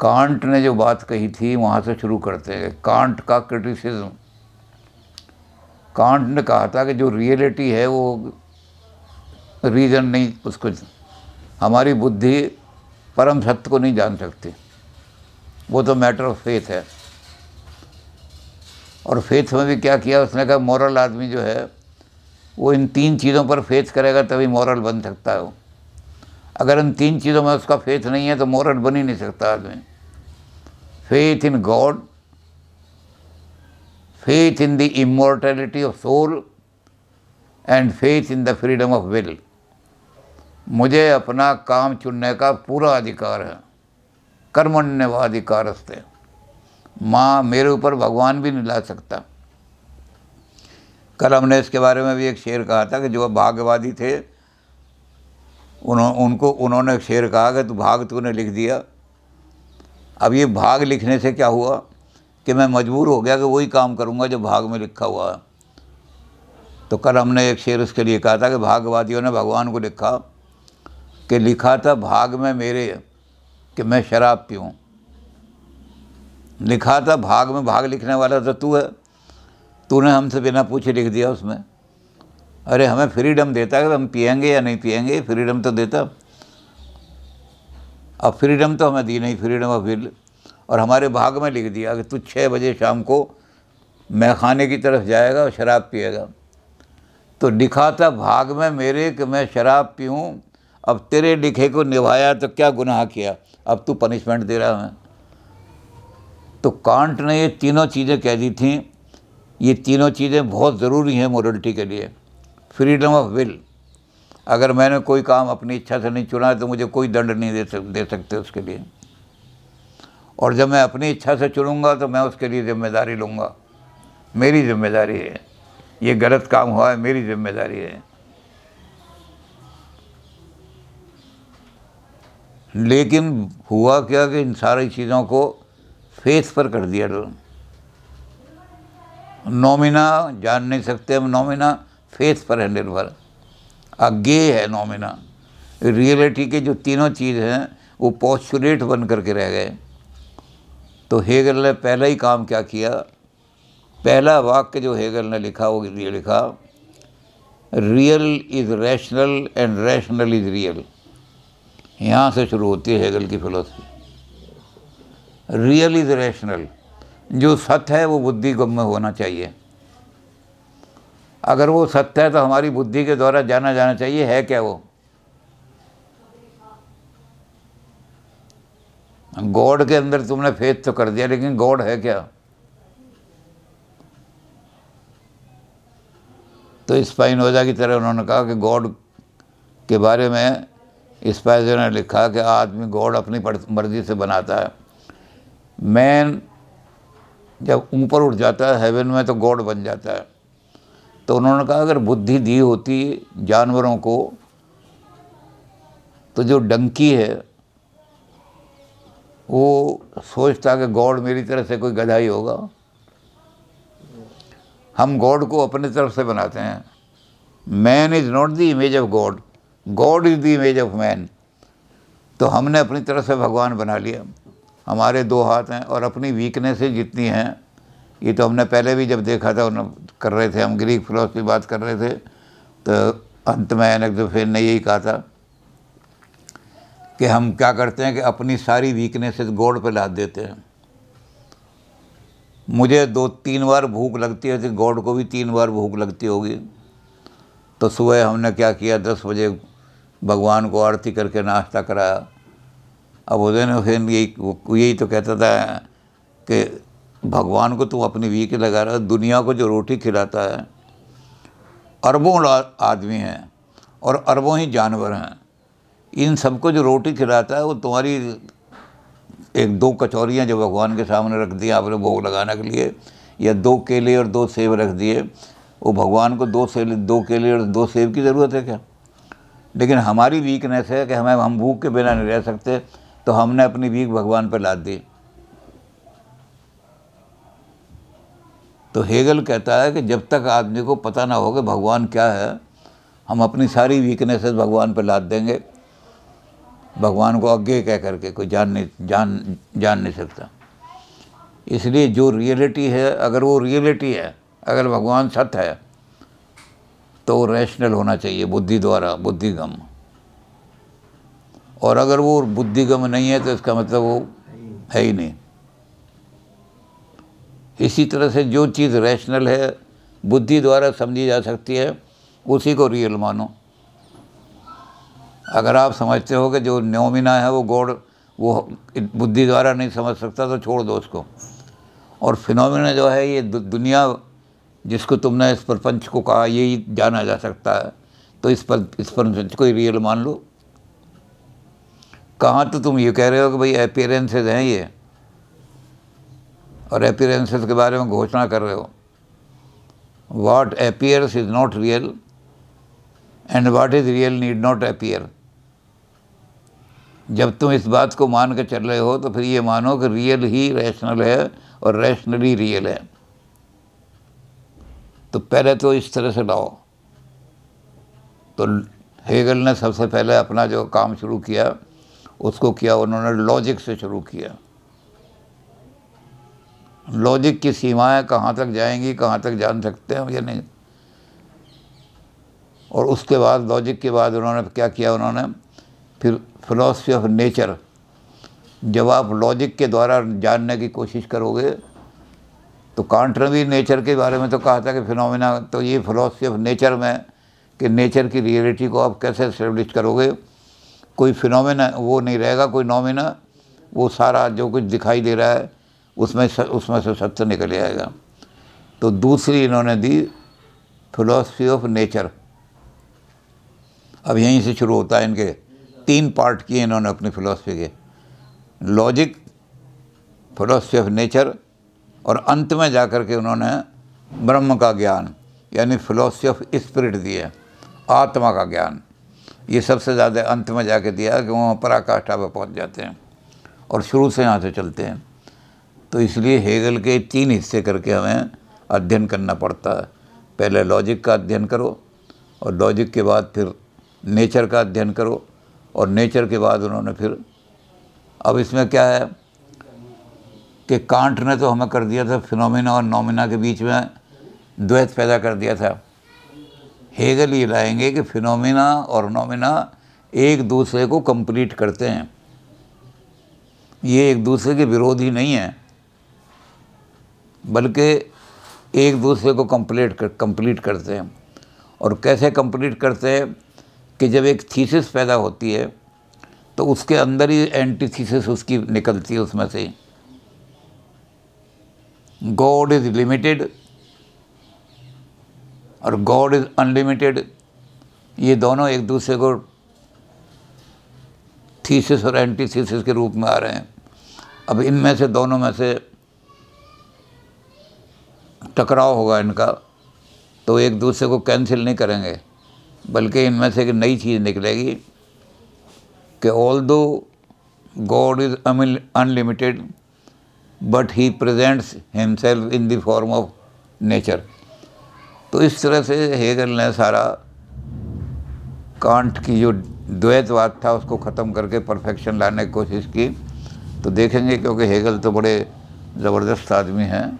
Can't ने जो बात कही थी वहाँ से शुरू करते हैं। कांट का क्रिटिसिज्म, कांट ने कहा था कि जो रियलिटी है वो रीज़न नहीं, उसको हमारी बुद्धि परम सत्य को नहीं जान सकती, वो तो मैटर ऑफ फेथ है। और फेथ में भी क्या किया उसने, कहा मॉरल आदमी जो है वो इन 3 चीज़ों पर फेथ करेगा तभी मॉरल बन सकता है। वो अगर इन 3 चीज़ों में उसका फेथ नहीं है तो मॉरल बन ही नहीं सकता आदमी। Faith in God, faith in the immortality of soul and faith in the freedom of will. मुझे अपना काम चुनने का पूरा अधिकार है, कर्मण्यवाधिकारस्ते। माँ मेरे ऊपर भगवान भी नहीं ला सकता। कल हमने इसके बारे में भी एक शेर कहा था कि जो भाग्यवादी थे उन्होंने एक शेर कहा कि भाग तूने लिख दिया। अब ये भाग लिखने से क्या हुआ कि मैं मजबूर हो गया कि वही काम करूँगा जो भाग में लिखा हुआ है। तो कल हमने एक शेर उसके लिए कहा था कि भाग्यवादियों ने भगवान को लिखा कि लिखा था भाग में मेरे कि मैं शराब पीऊँ। लिखा था भाग में, भाग लिखने वाला तो तू है, तूने हमसे बिना पूछे लिख दिया उसमें। अरे हमें फ्रीडम देता है कि हम पिएंगे या नहीं पिएंगे, फ्रीडम तो देता। अब फ्रीडम तो हमें दी नहीं, फ्रीडम ऑफ विल। और हमारे भाग में लिख दिया कि तू 6 बजे शाम को मैखाने की तरफ जाएगा और शराब पिएगा। तो लिखा था भाग में मेरे कि मैं शराब पीऊँ। अब तेरे लिखे को निभाया तो क्या गुनाह किया, अब तू पनिशमेंट दे रहा है। तो कांट ने ये तीनों चीज़ें कह दी थी। ये तीनों चीज़ें बहुत ज़रूरी हैं मोरलिटी के लिए। फ्रीडम ऑफ विल, अगर मैंने कोई काम अपनी इच्छा से नहीं चुना तो मुझे कोई दंड नहीं दे सकते उसके लिए। और जब मैं अपनी इच्छा से चुनूँगा तो मैं उसके लिए जिम्मेदारी लूँगा, मेरी जिम्मेदारी है। ये गलत काम हुआ है, मेरी जिम्मेदारी है। लेकिन हुआ क्या कि इन सारी चीज़ों को फेथ पर कर दिया। नॉमिना जान नहीं सकते हम, नॉमिना फेथ पर है निर्भर। अज्ञे है नॉमिना। रियलिटी के जो तीनों चीज़ हैं वो पोस्टुलेट बन करके रह गए। तो हेगल ने पहला ही काम क्या किया, पहला वाक्य जो हेगल ने लिखा वो ये लिखा, real is rational and rational is real. यहाँ से शुरू होती है हेगल की फिलोसफी। रियल इज़ रैशनल, जो सत्य है वो बुद्धि गम्य होना चाहिए। अगर वो सत्य है तो हमारी बुद्धि के द्वारा जाना जाना चाहिए। है क्या वो? गॉड के अंदर तुमने फेथ तो कर दिया, लेकिन गॉड है क्या? तो स्पाइनोजा की तरह उन्होंने कहा कि गॉड के बारे में स्पाइनोजा ने लिखा कि आदमी गॉड अपनी मर्जी से बनाता है। मैन जब ऊपर उठ जाता है हेवन में तो गॉड बन जाता है। तो उन्होंने कहा अगर बुद्धि दी होती जानवरों को तो जो डंकी है वो सोचता कि गॉड मेरी तरफ से कोई गधा ही होगा। हम गॉड को अपनी तरफ से बनाते हैं। Man is not the image of God, God is the image of man. तो हमने अपनी तरफ से भगवान बना लिया। हमारे 2 हाथ हैं और अपनी वीकनेसेस जितनी हैं, ये तो हमने पहले भी जब देखा था कर रहे थे हम, ग्रीक फिलोसफी बात कर रहे थे, तो अंत में एनेक्सोफेन ने यही कहा था कि हम क्या करते हैं कि अपनी सारी वीकनेसेस गॉड पे लाद देते हैं। मुझे 2-3 बार भूख लगती है तो गॉड को भी 3 बार भूख लगती होगी। तो सुबह हमने क्या किया, 10 बजे भगवान को आरती करके नाश्ता कराया। अब उदयन फिर यही तो कहता था कि भगवान को तुम अपनी वीक लगा रहा, दुनिया को जो रोटी खिलाता है, अरबों आदमी हैं और अरबों ही जानवर हैं, इन सबको जो रोटी खिलाता है वो तुम्हारी 1-2 कचौरियाँ जो भगवान के सामने रख दिया आपने भोग लगाने के लिए, या 2 केले और 2 सेब रख दिए, वो भगवान को 2 केले और 2 सेब की ज़रूरत है क्या? लेकिन हमारी वीकनेस है कि हम भूख के बिना नहीं रह सकते, तो हमने अपनी वीक भगवान पर लाद दी। तो हेगल कहता है कि जब तक आदमी को पता ना हो कि भगवान क्या है, हम अपनी सारी वीकनेसेस भगवान पर लाद देंगे भगवान को अज्ञेय कह करके कोई जान नहीं सकता। इसलिए जो रियलिटी है, अगर वो रियलिटी है, अगर भगवान सत्य है, तो रैशनल होना चाहिए, बुद्धि द्वारा, बुद्धिगम। और अगर वो बुद्धिगम नहीं है तो इसका मतलब वो है ही नहीं। इसी तरह से जो चीज़ रैशनल है, बुद्धि द्वारा समझी जा सकती है, उसी को रियल मानो। अगर आप समझते हो कि जो नोमिना है वो गॉड, वो बुद्धि द्वारा नहीं समझ सकता, तो छोड़ दो उसको। और फिनोमिना जो है, ये दुनिया जिसको तुमने इस प्रपंच को कहा, यही जाना जा सकता है, तो इस प्रपंच को रियल मान लो। कहाँ तो तुम ये कह रहे हो कि भाई अपीयरेंसेस हैं ये, और अपीयरेंसेस के बारे में घोषणा कर रहे हो। What appears is not real and what is real need not appear. जब तुम इस बात को मान के चल रहे हो, तो फिर ये मानो कि रियल ही रैशनल है और रैशनल ही रियल है। तो पहले तो इस तरह से लाओ। तो हेगल ने सबसे पहले अपना जो काम शुरू किया, उसको किया उन्होंने लॉजिक से शुरू किया। लॉजिक की सीमाएं कहाँ तक जाएंगी, कहाँ तक जान सकते हैं या नहीं। और उसके बाद लॉजिक के बाद उन्होंने क्या किया, उन्होंने फिर फिलॉसफी ऑफ नेचर। जब आप लॉजिक के द्वारा जानने की कोशिश करोगे, तो कांट ने भी नेचर के बारे में तो कहा था कि फिनोमिना, तो ये फिलॉसफी ऑफ नेचर में कि नेचर की रियलिटी को आप कैसे एस्टेब्लिश करोगे। कोई फिनोमिना वो नहीं रहेगा, कोई नोमिना, वो सारा जो कुछ दिखाई दे रहा है उसमें से सत्य निकल आएगा। तो दूसरी इन्होंने दी फिलॉसफी ऑफ नेचर। अब यहीं से शुरू होता है, इनके 3 पार्ट किए इन्होंने अपनी फिलॉसफी के, लॉजिक, फिलॉसफी ऑफ नेचर, और अंत में जाकर के उन्होंने ब्रह्म का ज्ञान यानी फिलॉसफी ऑफ स्पिरिट दी है, आत्मा का ज्ञान। ये सबसे ज़्यादा अंत में जाके दिया कि वहाँ पराकाष्ठा पर पहुँच जाते हैं, और शुरू से यहाँ से चलते हैं। तो इसलिए हेगल के 3 हिस्से करके हमें अध्ययन करना पड़ता है। पहले लॉजिक का अध्ययन करो, और लॉजिक के बाद फिर नेचर का अध्ययन करो, और नेचर के बाद उन्होंने फिर, अब इसमें क्या है कि कांट ने तो हमें कर दिया था फिनोमिना और नोमिना के बीच में द्वैत पैदा कर दिया था। हेगल ये लाएंगे कि फिनोमिना और नोमिना एक दूसरे को कंप्लीट करते हैं, ये एक दूसरे के विरोधी नहीं हैं, बल्कि एक दूसरे को कंप्लीट करते हैं। और कैसे कंप्लीट करते हैं कि जब एक थीसिस पैदा होती है, तो उसके अंदर ही एंटीथीसिस उसकी निकलती है, उसमें से गॉड इज़ लिमिटेड और गॉड इज़ अनलिमिटेड। ये दोनों एक दूसरे को थीसिस और एंटीथीसिस के रूप में आ रहे हैं। अब इनमें से, दोनों में से टकराव होगा इनका, तो एक दूसरे को कैंसिल नहीं करेंगे, बल्कि इनमें से एक नई चीज़ निकलेगी कि although God is unlimited but he presents himself in the form of nature. तो इस तरह से हेगल ने सारा कांट की जो द्वैतवाद था उसको ख़त्म करके परफेक्शन लाने की कोशिश की। तो देखेंगे, क्योंकि हेगल तो बड़े ज़बरदस्त आदमी हैं,